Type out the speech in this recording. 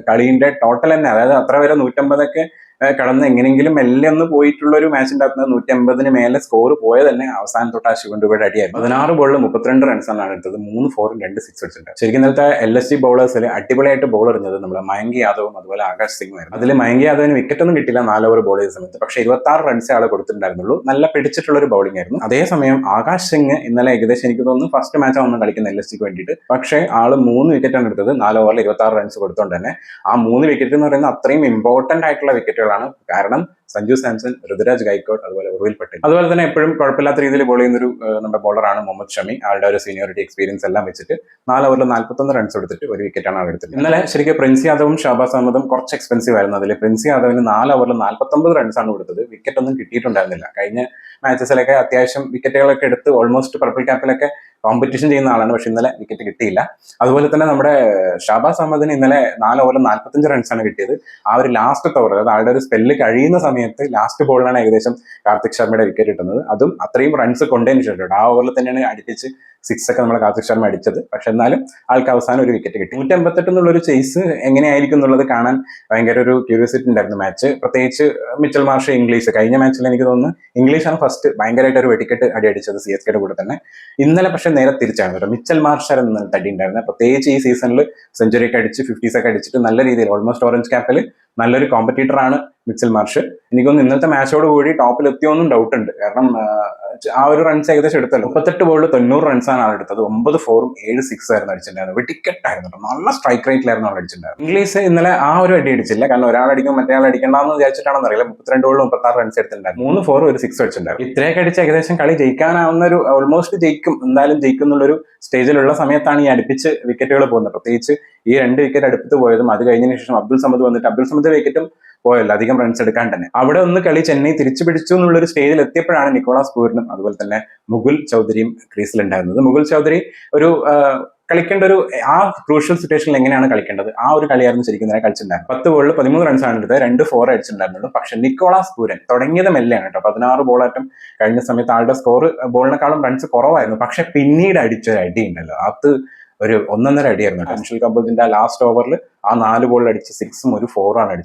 കളിന്റെ total തന്നെ, അതായത് അത്ര വരെ 150 കടന്ന് എങ്ങനെയെങ്കിലും മെല്ലെ ഒന്ന് പോയിട്ടുള്ള ഒരു മാച്ചിന്റെ അകത്ത് 150 മേലെ സ്കോർ പോയത് തന്നെ അവസാനം തൊട്ട് ആ ശിവൻ ദുബെയുടെ അടിയായിരുന്നു. 16 ബോളിൽ 32 റൺസാണ് എടുത്തത്, 3 4 2 6 അടിച്ചിട്ടുണ്ട്. ശരിക്കും ഇന്നലത്തെ LSG ബൗളേഴ്സിൽ അടിപൊളിയായിട്ട് ബോൾ എറിഞ്ഞത് നമ്മുടെ മയങ്ക് യാദവും അതുപോലെ ആകാശ് സിംഗും ആയിരുന്നു. അതിൽ മയങ്ക് യാദവിന് വിക്കറ്റ് ഒന്നും കിട്ടില്ല 4 ഓവർ ബോൾ ചെയ്ത സമയത്ത്, പക്ഷേ 26 റൺസേ ആളെ കൊടുത്തിട്ടുണ്ടായിരുന്നുള്ളൂ. നല്ല പിടിച്ചിട്ടുള്ള ഒരു ബൗളിംഗ് ആയിരുന്നു. അതേസമയം ആകാശ് സിംഗ് ഇന്നലെ ഏകദേശം എനിക്ക് തോന്നുന്നു ഫസ്റ്റ് മാച്ചാണ് ഒന്ന് കളിക്കുന്ന LSGക്ക് വേണ്ടിയിട്ട്, പക്ഷേ ആള് 3 വിക്കറ്റാണ് എടുത്തത് 4 ഓവറിൽ 26 റൺസ് കൊടുത്തോണ്ട് തന്നെ. ആ 3 വിക്കറ്റ് എന്ന് പറയുന്നത് അത്രയും ഇമ്പോർട്ടന്റ് ആയിട്ടുള്ള വിക്കറ്റുകളാണ്. കാരണം സഞ്ജു സാംസൺ, ഋതുരാജ് ഗൈക്കോഡ്, അതുപോലെ ഉർവിൽ പട്ടേൽ, അതുപോലെ തന്നെ എപ്പോഴും കുഴപ്പമില്ലാത്ത രീതിയിൽ ബോൾ ചെയ്യുന്ന ഒരു നമ്മുടെ ബോളറാണ് മുഹമ്മദ് ഷമി. ആളുടെ ഒരു സീനിയോറിറ്റി എക്സ്പീരിയൻസ് എല്ലാം വെച്ചിട്ട് 4 ഓവറിൽ 41 റൺസ് എടുത്തിട്ട് ഒരു വിക്കറ്റാണ് ആൾ എടുത്തത്. ഇന്നലെ ശരിക്കും പ്രിൻസ് യാദവും ഷാബാസ് അഹമ്മദും കുറച്ച് എക്സ്പെൻസീവ് ആയിരുന്നു. അതിൽ പ്രിൻസ് യാദവിന് 4 ഓവറിൽ 49 റൺസാണ് കൊടുത്തത്. വിക്കറ്റ് ഒന്നും കിട്ടിയിട്ടുണ്ടായിരുന്നില്ല. കഴിഞ്ഞ മാച്ചസിലൊക്കെ അത്യാവശ്യം വിക്കറ്റുകളൊക്കെ എടുത്ത് ഓൾമോസ്റ്റ് പർപ്പിൾ ക്യാപ്പിലൊക്കെ കോമ്പറ്റീഷൻ ചെയ്യുന്ന ആളാണ്, പക്ഷെ ഇന്നലെ വിക്കറ്റ് കിട്ടിയില്ല. അതുപോലെ തന്നെ നമ്മുടെ ഷാബാസ് അഹമ്മദിന് ഇന്നലെ 4 ഓവറിൽ 45 റൺസാണ് കിട്ടിയത്. ആ ഒരു ലാസ്റ്റ് ഓവർ, അതായത് ആളുടെ ഒരു സ്പെല്ല് കഴിയുന്ന സമയത്ത് ലാസ്റ്റ് ബോളിലാണ് ഏകദേശം കാർത്തിക് ശർമ്മയുടെ വിക്കറ്റ് കിട്ടുന്നത്. അതും അത്രയും റൺസ് കൊണ്ടതിന് ശേഷം ആ ഓവറിൽ തന്നെയാണ് അടുപ്പിച്ച് 6 ഒക്കെ നമ്മൾ കാർത്തിക് ശർമ്മ അടിച്ചത്. പക്ഷെ എന്നാലും ആൾക്ക് അവസാനം ഒരു വിക്കറ്റ് കിട്ടി. 158 എന്നുള്ളൊരു ചേസ് എങ്ങനെയായിരിക്കും എന്നുള്ളത് കാണാൻ ഭയങ്കര ഒരു ക്യൂരിയോസിറ്റി ഉണ്ടായിരുന്നു മാച്ച്. പ്രത്യേകിച്ച് മിച്ചൽ മാർഷ് ഇംഗ്ലീഷ് കഴിഞ്ഞ മാച്ചിൽ എനിക്ക് തോന്നുന്നു ഇംഗ്ലീഷാണ് ഫസ്റ്റ് ഭയങ്കരമായിട്ട് ഒരു വെടിക്കെട്ട് അടി അടിച്ചത് CSKയുടെ കൂടെ തന്നെ. ഇന്നലെ പക്ഷെ നേരെ തിരിച്ചാണ് കേട്ടോ, മിച്ചൽ മാർഷർ എന്ന തടി ഉണ്ടായിരുന്നത്. പ്രത്യേകിച്ച് ഈ സീസണിൽ സെഞ്ചുറി ഒക്കെ അടിച്ച് 50s ഒക്കെ അടിച്ചിട്ട് നല്ല രീതിയിൽ ഓൾമോസ്റ്റ് ഓറഞ്ച് ക്യാപ്പിൽ നല്ലൊരു കോമ്പറ്റീറ്റർ ആണ് മിച്ചൽ മാർഷ്. എനിക്കൊന്ന് ഇന്നത്തെ മാച്ചോട് കൂടി ടോപ്പിൽ എത്തിയോന്നും ഡൗട്ട് ഉണ്ട്. കാരണം ആ ഒരു റൺസ് ഏകദേശം എടുത്തല്ലോ. 38 ബോളിൽ 90 റൺസാണ് ആൾ എടുത്തത്. 9 4ഉം 7 6 ആയിരുന്നു അടിച്ചിട്ടുണ്ടായിരുന്നു. വെടിക്കെട്ട് ആയിരുന്നു കേട്ടോ, നല്ല സ്ട്രൈക്ക് റേറ്റിലായിരുന്നു ആൾ അടിച്ചിട്ടുണ്ടായിരുന്നു. ഇംഗ്ലീഷ് ഇന്നലെ ആ ഒരു അടി അടിച്ചില്ല, കാരണം ഒരാൾ അടിക്കും മറ്റേ ആൾ അടിക്കണ്ടെന്ന് വിചാരിച്ചിട്ടാണെന്ന് അറിയില്ല. 32 ബോളിൽ 36 റൺസ് എടുത്തിട്ടുണ്ടായിരുന്നു. 3 4 ഒരു 6 അടിച്ചിട്ടുണ്ടായിരുന്നു. ഇത്രയൊക്കെ അടിച്ച് ഏകദേശം കളി ജയിക്കാനാവുന്ന ഒരു ഓൾമോസ്റ്റ് ജയിക്കും, എന്തായാലും ജയിക്കും എന്നുള്ളൊരു സ്റ്റേജിലുള്ള സമയത്താണ് ഈ അടുപ്പിച്ച് വിക്കറ്റുകൾ പോകുന്നത്. പ്രത്യേകിച്ച് ഈ 2 വിക്കറ്റ് അടുപ്പിച്ച് പോയതും അത് കഴിഞ്ഞതിന് ശേഷം അബ്ദുൾ സമദ് വന്നിട്ട് അബ്ദുൾ സമദ് വിക്കറ്റും പോയല്ലോ അധികം റൺസ് എടുക്കാൻ തന്നെ. അവിടെ ഒന്ന് കളി ചെന്നൈ തിരിച്ചു പിടിച്ചു എന്നുള്ളൊരു സ്റ്റേജിൽ എത്തിയപ്പോഴാണ് നിക്കോളാസ് പൂരനും അതുപോലെ തന്നെ മുകുൽ ചൗധരിയും ക്രീസിലുണ്ടായിരുന്നത്. മുകുൽ ചൗധരി ഒരു കളിക്കേണ്ട ഒരു ആ ക്രൂഷ്യൽ സിറ്റുവേഷനിൽ എങ്ങനെയാണ് കളിക്കേണ്ടത് ആ ഒരു കളിയായിരുന്നു ശരിക്കും നേരെ കളിച്ചിട്ടുണ്ടായിരുന്നു. 10 ബോളിൽ 13 റൺസാണ് എടുത്തത്, 2 4 അടിച്ചിട്ടുണ്ടായിരുന്നുള്ളൂ. പക്ഷെ നിക്കോളാസ് പൂരൻ തുടങ്ങിയത് മെല്ലെയാണ് കേട്ടോ. 16 ബോളായിട്ടും കഴിഞ്ഞ സമയത്ത് ആളുടെ സ്കോർ ബോളിനെക്കാളും റൺസ് കുറവായിരുന്നു. പക്ഷെ പിന്നീട് അടിച്ചൊരു അടി ഉണ്ടല്ലോ, അത് ഒരു 1.5 അടിയായിരുന്നു. അൻഷുൽ കബൂലിന്റെ ലാസ്റ്റ് ഓവറിൽ ആ 4 ബോളിൽ അടിച്ച് 6ഉം ഒരു 4ഉം ആണ് അടിച്ചത്.